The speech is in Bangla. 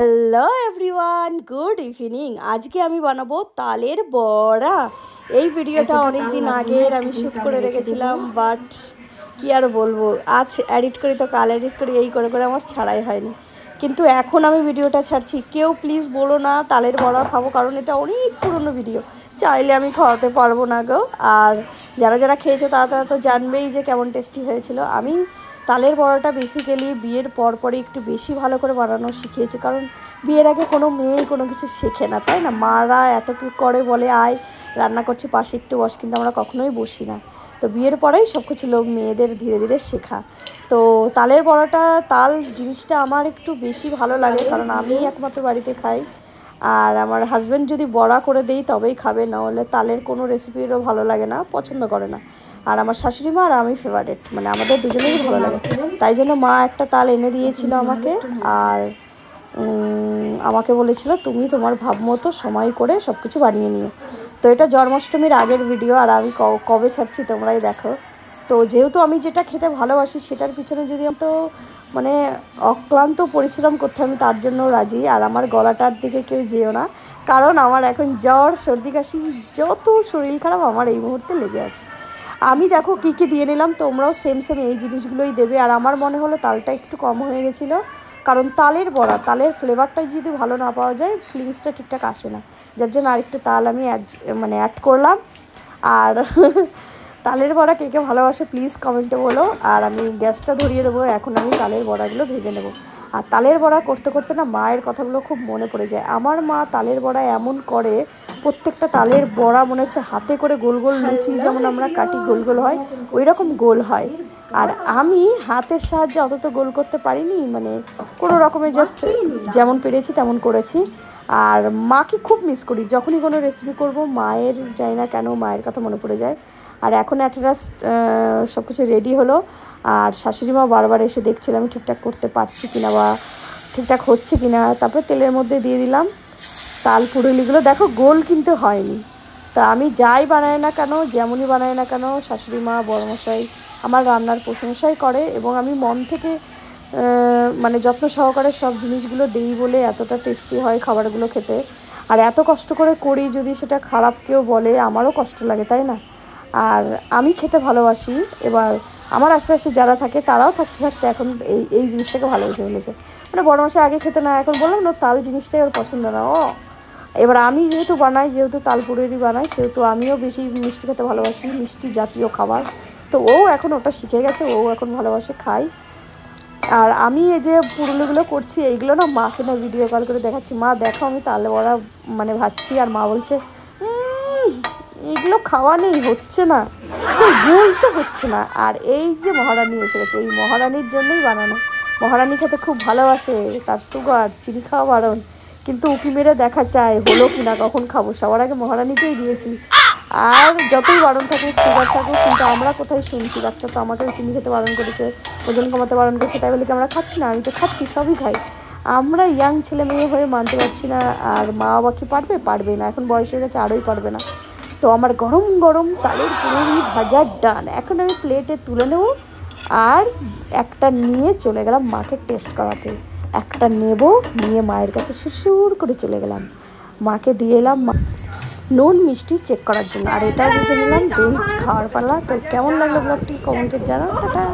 Hello everyone, good evening. আজকে আমি বানাবো তালের বড়া। এই ভিডিওটা অনেক দিন আগের আমি শ্যুট করে রেখেছিলাম, বাট কি আর বলবো, আজ এডিট করি তো কাল এডিট করি, এই করে করে আমার ছাড়াই হয়নি। কিন্তু এখন আমি ভিডিওটা ছাড়ছি। কেউ প্লিজ বলো না তালের বড়া খাবো, কারণ এটা অনেক পুরনো ভিডিও, চাইলে আমি খাওয়াতে পারবো না গো। আর যারা যারা খেয়েছো তারা তারা তো জানবেই যে কেমন টেস্টি হয়েছিল। আমি তালের বড়াটা বেসিক্যালি বিয়ের পরপরই একটু বেশি ভালো করে বানানো শিখিয়েছি, কারণ বিয়ের আগে কোনো মেয়ে কোনো কিছু শেখে না, তাই না? মারা এত কি করে বলে আয় রান্না করছি পাশে একটু বস, কিন্তু আমরা কখনোই বসি না। তো বিয়ের পরেই সব কিছু লোক মেয়েদের ধীরে ধীরে শেখা। তো তালের বড়াটা, তাল জিনিসটা আমার একটু বেশি ভালো লাগে, কারণ আমি একমাত্র বাড়িতে খাই। আর আমার হাজব্যান্ড যদি বড়া করে দেই তবেই খাবে, না হলে তালের কোনো রেসিপিরও ভালো লাগে না, পছন্দ করে না। আর আমার শাশুড়ি মা আর আমি ফেভারিট, মানে আমাদের দুজনেই ভালো লাগে। তাই জন্য মা একটা তাল এনে দিয়েছিল আমাকে, আর আমাকে বলেছিল তুমি তোমার ভাব মতো সময় করে সব কিছু বানিয়ে নিও। তো এটা জন্মাষ্টমীর আগের ভিডিও, আর আমি কবে ছাড়ছি তোমরাই দেখো। তো যেহেতু আমি যেটা খেতে ভালোবাসি সেটার পিছনে যদি তো মানে অক্লান্ত পরিশ্রম করতে, আমি তার জন্য রাজি। আর আমার গলাটার দিকে কেউ যেও না, কারণ আমার এখন জ্বর সর্দি কাশি যত শরীর খারাপ আমার এই মুহূর্তে লেগে আছে। আমি দেখো কী কী দিয়ে নিলাম, তোমরাও সেম সেম এই জিনিসগুলোই দেবে। আর আমার মনে হলো তালটা একটু কম হয়ে গেছিলো, কারণ তালের বড়া, তালের ফ্লেভারটা যদি ভালো না পাওয়া যায় ফিলিংসটা ঠিকঠাক আসে না, যার জন্য আরেকটু তাল আমি অ্যাড করলাম। আর তালের বড়া কে কে ভালোবাসে প্লিজ কমেন্টে বলো। আর আমি গ্যাসটা ধরিয়ে দেবো, এখন আমি তালের বড়াগুলো ভেজে নেব। আর তালের বড়া করতে করতে না মায়ের কথাগুলো খুব মনে পড়ে যায়। আমার মা তালের বড়া এমন করে, প্রত্যেকটা তালের বড়া মনে হচ্ছে হাতে করে গোল গোল লুচি যেমন আমরা কাটি গোল গোল হয় ওই রকম গোল হয়। আর আমি হাতের সাহায্যে অত তো গোল করতে পারিনি, মানে কোনো রকমের জাস্ট যেমন পেরেছি তেমন করেছি। আর মাকে খুব মিস করি, যখনই কোনো রেসিপি করব মায়ের যাই না কেন মায়ের কথা মনে পড়ে যায়। আর এখন একটা সব কিছু রেডি হলো, আর শাশুড়ি মা বারবার এসে দেখছিল আমি ঠিকঠাক করতে পারছি কিনা বা ঠিকঠাক হচ্ছে কিনা। তারপরে তেলের মধ্যে দিয়ে দিলাম তাল পুরুলিগুলো, দেখো গোল কিন্তু হয়নি। তা আমি যাই বানাই না কেন, যেমনই বানাই না কেন, শাশুড়ি মা বড়মশাই আমার রান্নার প্রশংসাই করে, এবং আমি মন থেকে মানে যত্ন সহকারে সব জিনিসগুলো দিই বলে এতটা টেস্টি হয় খাবারগুলো খেতে। আর এত কষ্ট করে করি, যদি সেটা খারাপ কেউ বলে আমারও কষ্ট লাগে, তাই না? আর আমি খেতে ভালোবাসি, এবার আমার আশেপাশে যারা থাকে তারাও থাকতে থাকতে এখন এই জিনিসটাকে ভালোবেসে ফেলেছে। মানে বড় মাসে আগে খেতে না, এখন বললাম না তাল জিনিসটাই ওর পছন্দ না। এবার আমি যেহেতু বানাই, যেহেতু তালপুরেরই বানাই, সেহেতু আমিও বেশি মিষ্টি খেতে ভালোবাসি, মিষ্টি জাতীয় খাবার। তো ও এখন ওটা শিখে গেছে, ও এখন ভালোবাসে খাই। আর আমি এই যে পুরুলিগুলো করছি, এইগুলো না মাকে না ভিডিও কল করে দেখাচ্ছি, মা দেখো আমি তালে বড়া মানে ভাজছি। আর মা বলছে এগুলো খাওয়া নেই, হচ্ছে না, ভুল তো হচ্ছে না। আর এই যে মহারানী এসে গেছে, এই মহারানীর জন্যই বানানো। মহারানী খেতে খুব ভালোবাসে, তার সুগার, চিনি খাওয়া বারণ, কিন্তু উঁকি মেরে দেখা চায় হলো কি না, কখন খাবো। সবার আগে মহারানীকেই দিয়েছি। আর যতই বারণ থাকুক, সুগার থাকুক, কিন্তু আমরা কোথায় শুনছি? ডাক্তার তো আমাকেও চিনি খেতে বারণ করেছে, ওজন কমাতে বারণ করেছে, তাই বলে কি আমরা খাচ্ছি না? আমি তো খাচ্ছি, সবই খাই। আমরা ইয়াং ছেলে মেয়ে হয়ে মানতে পারছি না। আর মা বাবা কি পারবে না, এখন বয়স হয়ে গেছে, আরোই পারবে না। তো আমার গরম গরম তালের পুরোই ভাজার ডান, এখন আমি প্লেটে তুলে নেব। আর একটা নিয়ে চলে গেলাম মাকে টেস্ট করাতে। একটা নেব, নিয়ে মায়ের কাছে সুর করে চলে গেলাম, মাকে দিয়ে এলাম নুন মিষ্টি চেক করার জন্য। আর এটাও বুঝে নিলাম, দেন খাওয়ার পালা। তো কেমন লাগলো ব্লগটি কমেন্টে জানাও। টাটা।